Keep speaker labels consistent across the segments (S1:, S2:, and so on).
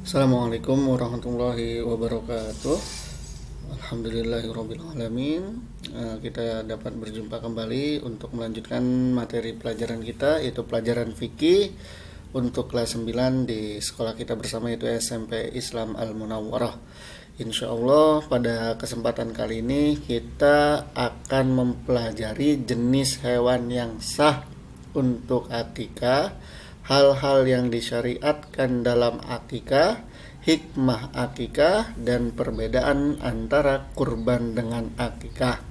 S1: Assalamualaikum warahmatullahi wabarakatuh. Alhamdulillahirrabbilalamin. Kita dapat berjumpa kembali untuk melanjutkan materi pelajaran kita, yaitu pelajaran fikih untuk kelas 9 di sekolah kita bersama, yaitu SMP Islam Al-Munawwarah. Insya Allah pada kesempatan kali ini kita akan mempelajari jenis hewan yang sah untuk akikah, hal-hal yang disyariatkan dalam akikah, hikmah akikah, dan perbedaan antara kurban dengan akikah.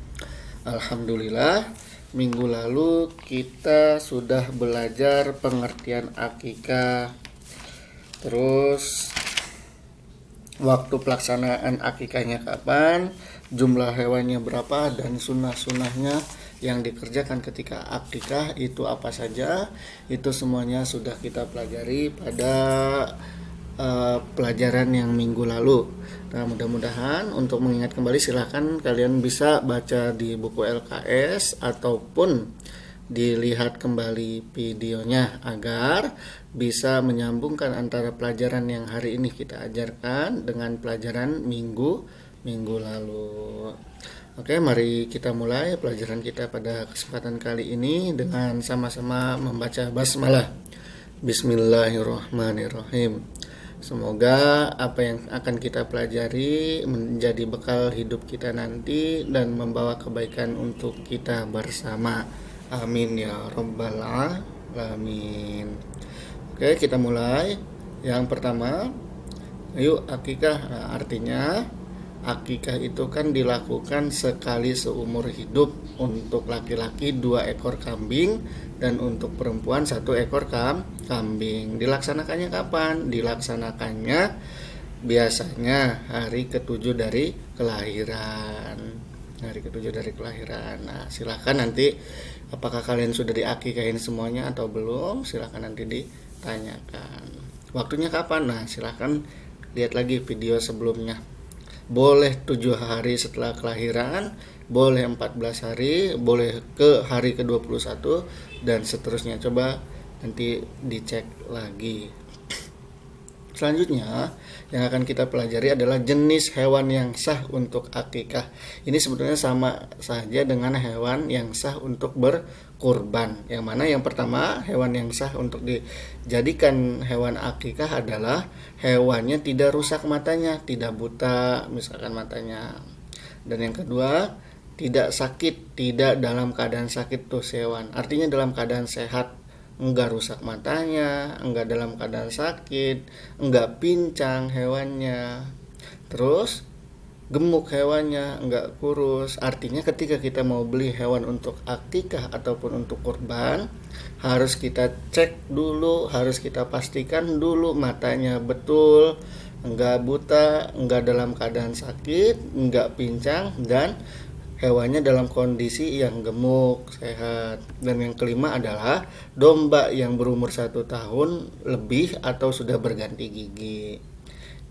S1: Alhamdulillah, minggu lalu kita sudah belajar pengertian akikah, terus waktu pelaksanaan akikahnya kapan, jumlah hewannya berapa, dan sunnah-sunnahnya yang dikerjakan ketika akikah itu apa saja. Itu semuanya sudah kita pelajari pada pelajaran yang minggu lalu. Nah, mudah-mudahan untuk mengingat kembali, silahkan kalian bisa baca di buku LKS ataupun dilihat kembali videonya agar bisa menyambungkan antara pelajaran yang hari ini kita ajarkan dengan pelajaran minggu lalu. Oke, mari kita mulai pelajaran kita pada kesempatan kali ini dengan sama-sama membaca basmalah. Bismillahirrahmanirrahim. Semoga apa yang akan kita pelajari menjadi bekal hidup kita nanti dan membawa kebaikan untuk kita bersama. Amin ya rabbal alamin. Oke, kita mulai. Yang pertama, yuk akikah. Nah, artinya akikah itu kan dilakukan sekali seumur hidup. Untuk laki-laki 2 ekor kambing dan untuk perempuan 1 ekor kambing. Dilaksanakannya kapan? Dilaksanakannya biasanya hari ke-7 dari kelahiran. Nah, silahkan nanti apakah kalian sudah diakikahin semuanya atau belum? Silahkan nanti ditanyakan. Waktunya kapan? Nah, silahkan lihat lagi video sebelumnya. Boleh 7 hari setelah kelahiran, boleh 14 hari, boleh ke hari ke-21 dan seterusnya. Coba nanti dicek lagi. Selanjutnya yang akan kita pelajari adalah jenis hewan yang sah untuk akikah. Ini sebetulnya sama saja dengan hewan yang sah untuk berkurban. Yang mana yang pertama, hewan yang sah untuk dijadikan hewan akikah adalah hewannya tidak rusak matanya, tidak buta misalkan matanya. Dan yang kedua, tidak sakit, tidak dalam keadaan sakit tuh hewan. Artinya dalam keadaan sehat, enggak rusak matanya, enggak dalam keadaan sakit, enggak pincang hewannya, terus gemuk hewannya, enggak kurus. Artinya ketika kita mau beli hewan untuk akikah ataupun untuk kurban, harus kita cek dulu, harus kita pastikan dulu matanya betul, enggak buta, enggak dalam keadaan sakit, enggak pincang, dan hewannya dalam kondisi yang gemuk, sehat. Dan yang kelima adalah domba yang berumur 1 tahun lebih atau sudah berganti gigi.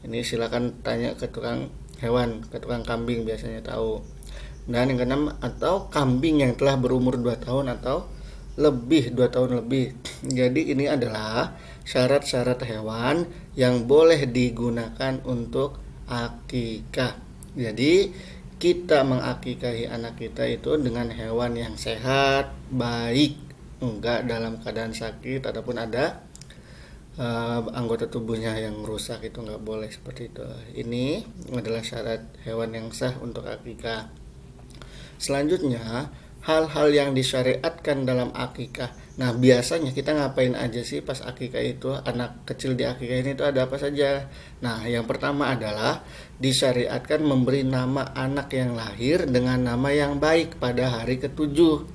S1: Ini silakan tanya ke tukang hewan, ke tukang kambing, biasanya tahu. Dan yang keenam, atau kambing yang telah berumur 2 tahun atau lebih, 2 tahun lebih. Jadi ini adalah syarat-syarat hewan yang boleh digunakan untuk akikah. Jadi kita mengakikahi anak kita itu dengan hewan yang sehat, baik, enggak dalam keadaan sakit ataupun ada anggota tubuhnya yang rusak, itu enggak boleh seperti itu. Ini adalah syarat hewan yang sah untuk akikah. Selanjutnya, hal-hal yang disyariatkan dalam akikah. Nah, biasanya kita ngapain aja sih pas akikah itu? Anak kecil di akikah ini itu ada apa saja? Nah, yang pertama adalah disyariatkan memberi nama anak yang lahir dengan nama yang baik pada hari ke-7.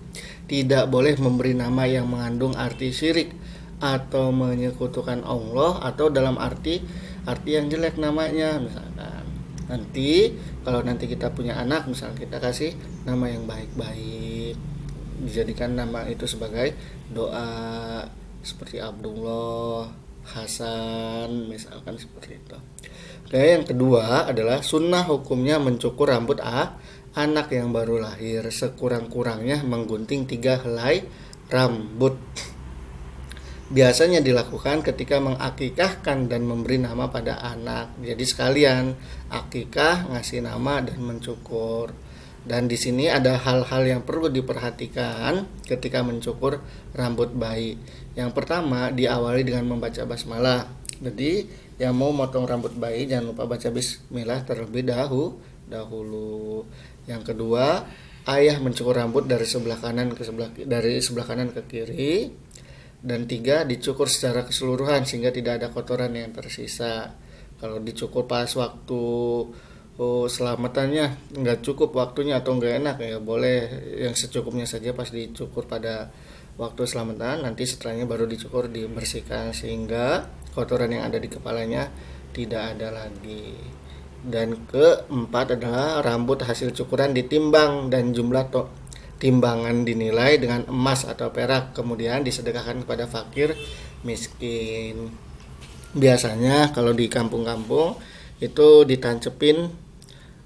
S1: Tidak boleh memberi nama yang mengandung arti syirik atau menyekutukan Allah atau dalam arti yang jelek namanya. Misalkan nanti kalau nanti kita punya anak, misalnya kita kasih nama yang baik-baik, dijadikan nama itu sebagai doa, seperti Abdullah, Hasan, misalkan seperti itu. Oke, yang kedua adalah sunnah hukumnya mencukur rambut anak yang baru lahir, sekurang-kurangnya menggunting 3 helai rambut. biasanya dilakukan ketika mengakikahkan dan memberi nama pada anak. Jadi sekalian akikah, ngasih nama dan mencukur. Dan di sini ada hal-hal yang perlu diperhatikan ketika mencukur rambut bayi. Yang pertama, diawali dengan membaca basmalah. Jadi yang mau motong rambut bayi jangan lupa baca bismillah terlebih dahulu. Yang kedua, ayah mencukur rambut dari sebelah kanan ke kiri. Dan 3, dicukur secara keseluruhan sehingga tidak ada kotoran yang tersisa. Kalau dicukur pas waktu selamatannya nggak cukup waktunya atau nggak enak, ya boleh yang secukupnya saja pas dicukur pada waktu selamatan, nanti setelahnya baru dicukur, dibersihkan sehingga kotoran yang ada di kepalanya tidak ada lagi. Dan keempat adalah rambut hasil cukuran ditimbang dan jumlah timbangan dinilai dengan emas atau perak, kemudian disedekahkan kepada fakir miskin. Biasanya kalau di kampung-kampung itu ditancepin,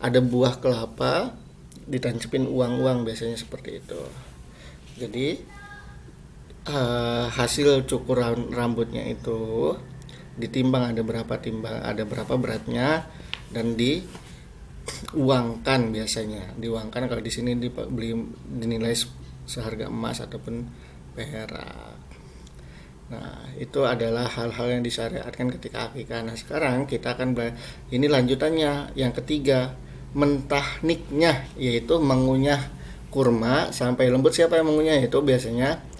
S1: ada buah kelapa, ditancepin uang-uang, biasanya seperti itu. Jadi hasil cukuran rambutnya itu ditimbang, ada berapa beratnya, dan diuangkan. Biasanya diuangkan, kalau di sini dinilai seharga emas ataupun perak. Nah, itu adalah hal-hal yang disyariatkan ketika akikah. Nah, sekarang kita akan ini lanjutannya. Yang ketiga, mentahniknya, yaitu mengunyah kurma sampai lembut. Siapa yang mengunyah? Itu biasanya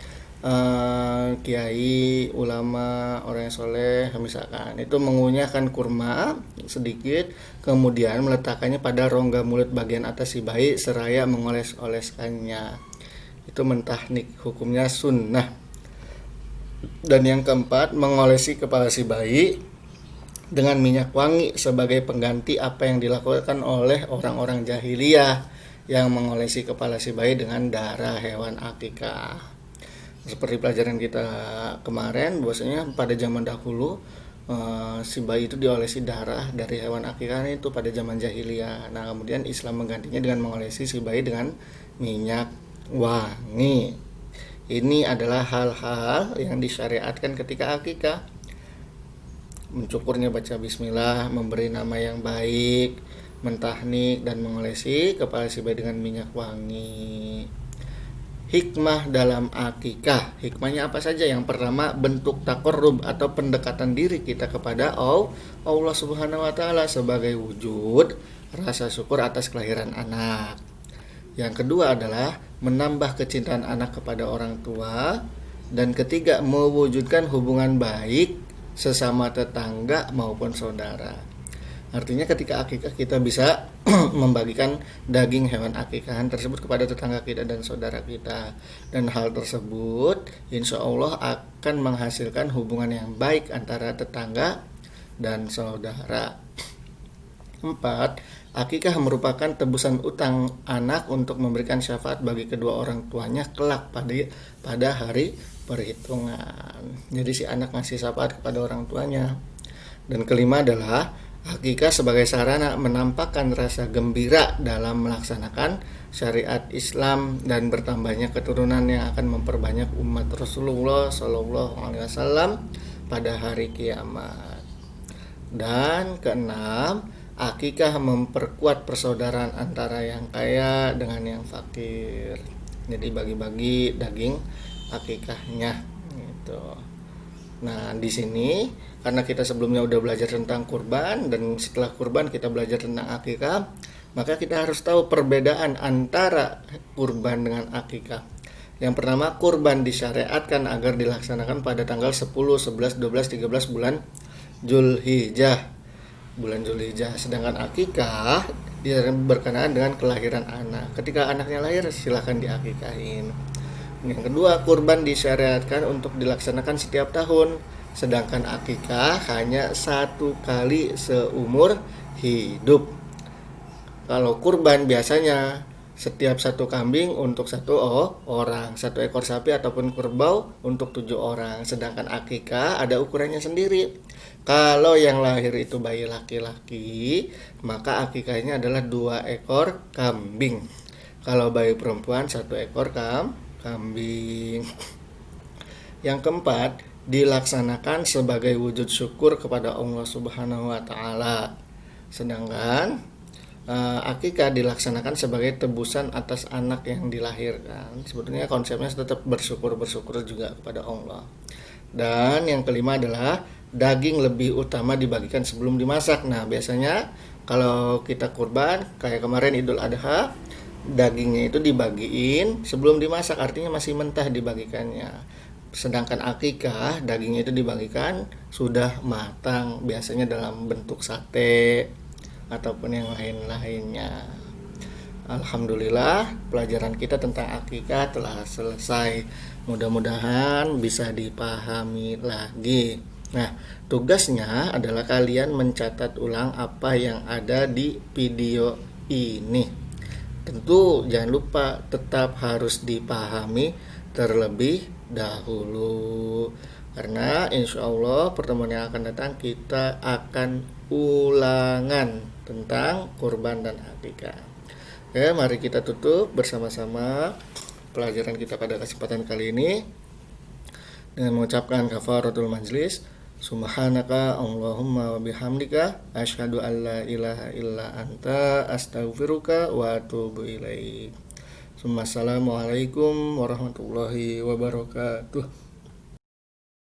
S1: kiai, ulama, orang yang soleh misalkan, itu mengunyahkan kurma sedikit, kemudian meletakkannya pada rongga mulut bagian atas si bayi seraya mengoles-oleskannya. Itu mentahnik, hukumnya sunnah. Dan yang keempat, mengolesi kepala si bayi dengan minyak wangi sebagai pengganti apa yang dilakukan oleh orang-orang jahiliyah yang mengolesi kepala si bayi dengan darah hewan akikah. Seperti pelajaran kita kemarin, bahwasanya pada zaman dahulu si bayi itu diolesi darah dari hewan akikah itu pada zaman jahiliyah. Nah, kemudian Islam menggantinya dengan mengolesi si bayi dengan minyak wangi. Ini adalah hal-hal yang disyariatkan ketika akikah. Mencukurnya baca bismillah, memberi nama yang baik, mentahnik dan mengolesi kepala si bayi dengan minyak wangi. Hikmah dalam akikah. Hikmahnya apa saja? Yang pertama, bentuk taqarrub atau pendekatan diri kita kepada Allah Subhanahu wa taala sebagai wujud rasa syukur atas kelahiran anak. Yang kedua adalah menambah kecintaan anak kepada orang tua. Dan ketiga, mewujudkan hubungan baik sesama tetangga maupun saudara. Artinya ketika akikah kita bisa membagikan daging hewan akikahan tersebut kepada tetangga kita dan saudara kita. Dan hal tersebut insya Allah akan menghasilkan hubungan yang baik antara tetangga dan saudara. 4. Akikah merupakan tebusan utang anak untuk memberikan syafaat bagi kedua orang tuanya kelak pada hari perhitungan. Jadi si anak ngasih syafaat kepada orang tuanya. Dan kelima adalah akikah sebagai sarana menampakkan rasa gembira dalam melaksanakan syariat Islam dan bertambahnya keturunan yang akan memperbanyak umat Rasulullah SAW pada hari kiamat. Dan keenam, akikah memperkuat persaudaraan antara yang kaya dengan yang fakir. Jadi bagi-bagi daging akikahnya gitu. Nah, di sini karena kita sebelumnya udah belajar tentang kurban dan setelah kurban kita belajar tentang akikah, maka kita harus tahu perbedaan antara kurban dengan akikah. Yang pertama, kurban disyariatkan agar dilaksanakan pada tanggal 10, 11, 12, 13 bulan Zulhijjah. Sedangkan akikah berkenaan dengan kelahiran anak. Ketika anaknya lahir, silakan diakikahin. Yang kedua, kurban disyariatkan untuk dilaksanakan setiap tahun, sedangkan akikah hanya 1 kali seumur hidup. Kalau kurban biasanya setiap 1 kambing untuk 1 orang, 1 ekor sapi ataupun kerbau untuk 7 orang. Sedangkan akikah ada ukurannya sendiri. Kalau yang lahir itu bayi laki-laki, maka akikahnya adalah 2 ekor kambing. Kalau bayi perempuan 1 ekor kambing. Yang keempat, dilaksanakan sebagai wujud syukur kepada Allah Subhanahu wa taala. Sedangkan akikah dilaksanakan sebagai tebusan atas anak yang dilahirkan. Sebetulnya konsepnya tetap bersyukur juga kepada Allah. Dan yang kelima adalah daging lebih utama dibagikan sebelum dimasak. Nah, biasanya kalau kita kurban kayak kemarin Idul Adha, dagingnya itu dibagiin sebelum dimasak, artinya masih mentah dibagikannya. Sedangkan akikah dagingnya itu dibagikan sudah matang, biasanya dalam bentuk sate ataupun yang lain-lainnya. Alhamdulillah, pelajaran kita tentang akikah telah selesai. Mudah-mudahan bisa dipahami lagi. Nah, tugasnya adalah kalian mencatat ulang apa yang ada di video ini. Tentu jangan lupa tetap harus dipahami terlebih dahulu, karena insya Allah pertemuan yang akan datang kita akan ulangan tentang kurban dan akikah. Oke, mari kita tutup bersama-sama pelajaran kita pada kesempatan kali ini dengan mengucapkan kafaratul majlis. Subhanaka Allahumma wa bihamdika asyhadu an la ilaha illa anta astaghfiruka wa atubu ilaik. Assalamualaikum warahmatullahi wabarakatuh.